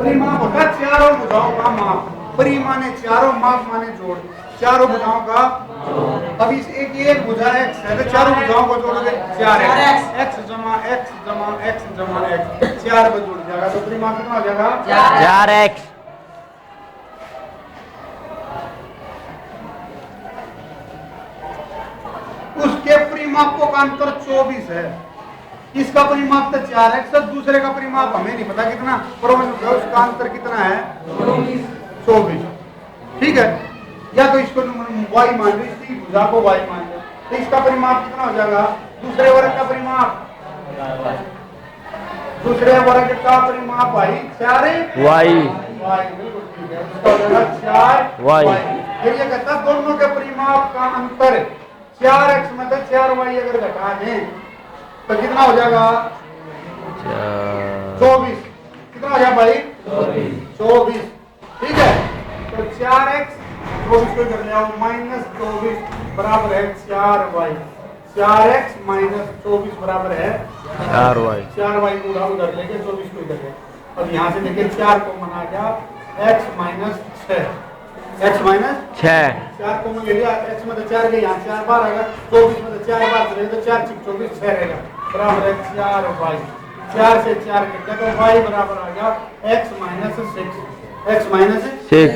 परिमाप होता है चारों भुजाओं का माप। परि माने चारों, माप माने जोड़, चारों भुजाओं का। अब इस एक भुजा x है तो चारों भुजाओं को जोड़ोगे 4x, x जमा x जमा x जमा x, 4 पर जुड़ जाएगा तो परिमाप कितना हो जाएगा 4x। उसके परिमापों का अंतर 24 है। इसका परिमाप तो 4x, दूसरे का परिमाप हमें नहीं पता कितना, पर उसका अंतर कितना है 24। ठीक है, या तो इसको y मान लो, इसकी भुजा को y मान लो, तो इसका परिमाप कितना हो जाएगा, दूसरे वर्ग का परिमाप, दूसरे वर्ग का परिमाप भाई 4y, बिल्कुल ठीक है, उसका हो जाएगा 4y। फिर ये कहता दोनों के परिमाप का अंतर 4x में तो 4y अगर घटा दें तो कितना हो जाएगा 24। कितना हो जाएगा भाई 24। ठीक है, तो 4x 24 को कर ले आओ, -24 बराबर है 4y। 4x माइनस 24 बराबर है 4y को उधर लेके 24 को इधर ले। अब यहाँ से देखिए 4 को मना गया, x माइनस 6, x माइनस 6, 4 को ले लिया, x में तो 4 के यहाँ 4 बार आएगा, 24 में तो 4 बार चलेगा तो 4 6 24 6 रहेगा, बराबर है 4y। 4 से 4 कटेगा तो y बराबर आ गया x माइनस 6, x माइनस 6,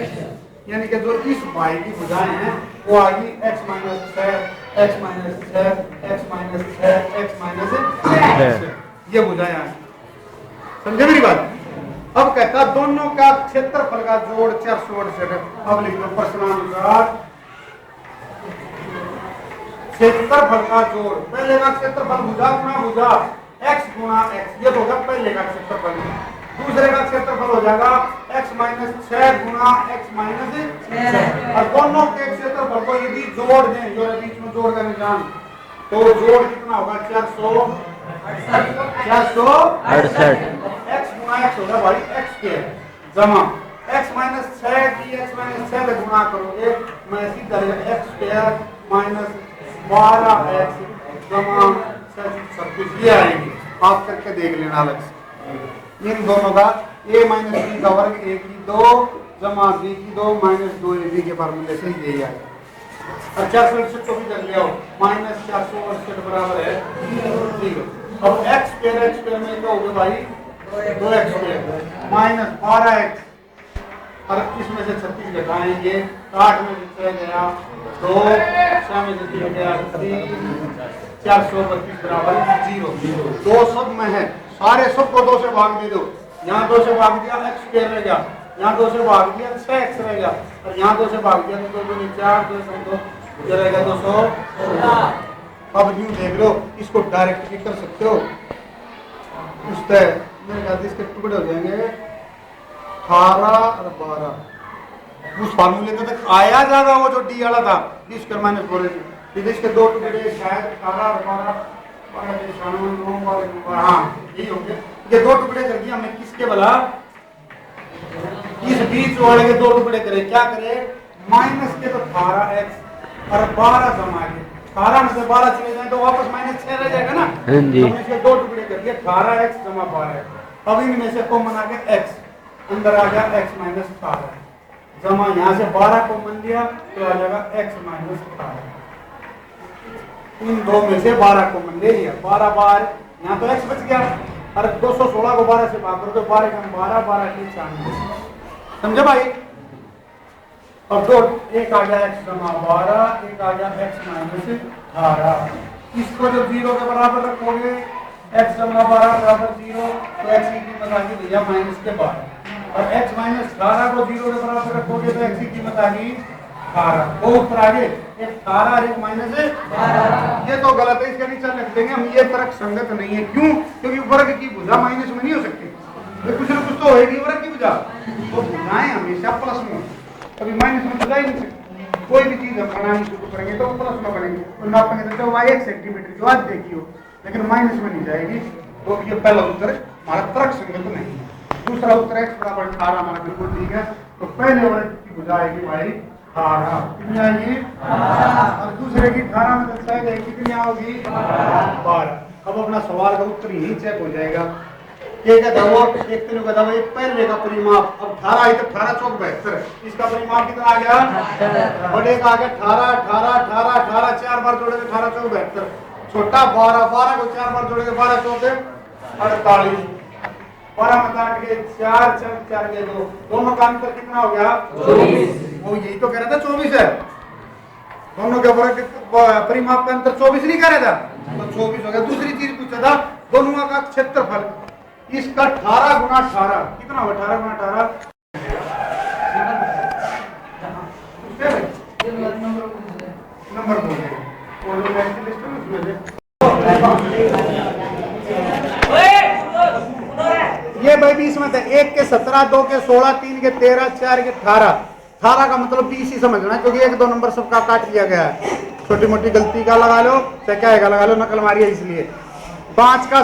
यानी कि जो इस y की भुजाएं हैं वो आ गई x minus 6, x minus 6, x minus 6, x minus 6, ये भुजाएं आ गई। समझे मेरी बात? अब कहता दोनों का क्षेत्रफल का जोड़ 468। अब लिख लो प्रश्नानुसार क्षेत्रफल का जोड़, पहले का क्षेत्रफल भुजा गुणा भुजा x गुणा x, ये तो होगा पहले का क्षेत्रफल। दूसरे का क्षेत्रफल हो जाएगा x माइनस 6 गुणा x माइनस 6, और दोनों के क्षेत्रफल को यदि जोड़ दें, जो बीच में जोड़ का निशान, तो जोड़ कितना होगा 468। x गुणा x होगा भाई x के जमा x माइनस 6 की x माइनस 6 से गुणा करोगे, मैं सीधा x स्क्वायर माइनस 12x जमा 26 ये आएगी। आप करके देख लेना अलग से। इन दोनों का a माइनस बी का वर्ग a की 2 जमा b की 2 माइनस 2ab के फार्मूले से यही आएगा। और 468 को भी कर लिया, माइनस 468 बराबर है 0। अब x स्क्वायर में क्या होगा भाई 2x स्क्वायर माइनस 12x, और इसमें से 36 घटाएंगे, 8 में से गया 2, 6 में से गया 3, 432 बराबर 0। 2 सब में है, सारे सब को 2 से भाग दे दो, यहाँ 2 से भाग दिया x स्क्वायर रह गया, यहाँ 2 से भाग दिया 6x रह गया, और यहाँ 2 से भाग दिया तो 2 दूनी 4, 2 से 2 ये रहेगा 216। अब यूं देख लो, इसको डायरेक्ट भी कर सकते हो, उस मेरे ख्याल इसके टुकड़े हो जाएंगे 18 और 12। उस फार्मूले तक आया जाएगा वो जो डी वाला था, इसके माइनस 4, इसके 2 टुकड़े शायद 18 और 12, हाँ यही होंगे। ये 2 टुकड़े कर दिया हमने, किसके भला इस बीच वाले के 2 टुकड़े करे, क्या करे माइनस के तो 18x और 12 जमा के, 18 में से 12 चले जाए तो वापस माइनस 6 रह जाएगा ना। हमने इसके 2 टुकड़े कर दिए 18x जमा 12x। अब इनमें से कॉमन आ गया x, अंदर आ गया x माइनस 18 जमा यहाँ से 12 कॉमन लिया तो आ जाएगा x माइनस 18। इन 2 में से 12 को मन ले लिया, 12 बार यहाँ तो x बच गया, और 216 को 12 से भाग करो तो 12 कम 12, 12 के 96। समझे भाई? अब 2 एक आ गया x जमा 12, एक आ गया x माइनस 18। इसको जो 0 के बराबर रखोगे, x जमा 12 बराबर 0, तो x की कीमत आ गई भैया माइनस के 12, और x माइनस 18 को 0 के बराबर रखोगे तो x की कीमत आ गई 18। वो ऊपर आगे एक 18 और एक माइनस 12, ये तो गलत है, इसके नीचे लिख देंगे हम, ये तर्क संगत नहीं है। क्यों? क्योंकि वर्ग की भुजा माइनस में नहीं हो सकती, तो कुछ ना कुछ तो होगी वर्ग की भुजा, तो भुजाएं हमेशा प्लस में, कभी माइनस में भुजा ही नहीं सकती। कोई भी चीज हम बनानी शुरू करेंगे तो प्लस में बनेंगे, तो नापेंगे तो y1 सेंटीमीटर जो आज देखी हो, लेकिन माइनस में नहीं जाएगी। तो ये पहला उत्तर हमारा तर्क संगत नहीं है। दूसरा उत्तर x बराबर 18 हमारा बिल्कुल ठीक है। तो पहले वर्ग की भुजा आएगी भाई 18, कितनी आएगी 18, और दूसरे की 18 में दर्शाई जाएगी कितनी आओगी 12। अब अपना सवाल का उत्तर यही चेक हो जाएगा के कहता हुआ एक तीनों कहता हुआ ये पहले का परिमाप। अब 18 है तो 18 चौक 72, इसका परिमाप कितना आ गया? बड़े का आ गया 18 18 18 18, 4 बार जोड़ेंगे 18 चौक 72, छोटा 12 12 को 4 बार जोड़ेंगे 12 चौक 48, 12 में काट के 4 4 के 2, दोनों का अंतर कितना हो गया? 24। वो यही तो कह रहा था 24 है, दोनों के परिमाप का अंतर 24 नहीं कह रहा था, तो 24 हो गया। दूसरी चीज पूछा था दोनों का क्षेत्रफल, इसका 18 गुना 18 कितना हुआ? 18 गुना 18 नंबर बोल ये भाई 20 में थे, 1 के 17, 2 के 16, 3 के 13, 4 के 18, 18 का मतलब 20 ही समझना, क्योंकि 1 2 नंबर सबका काट लिया गया है। छोटी मोटी गलती का लगा लो, चाहे क्या है लगा लो, नकल मारी है इसलिए। 5 का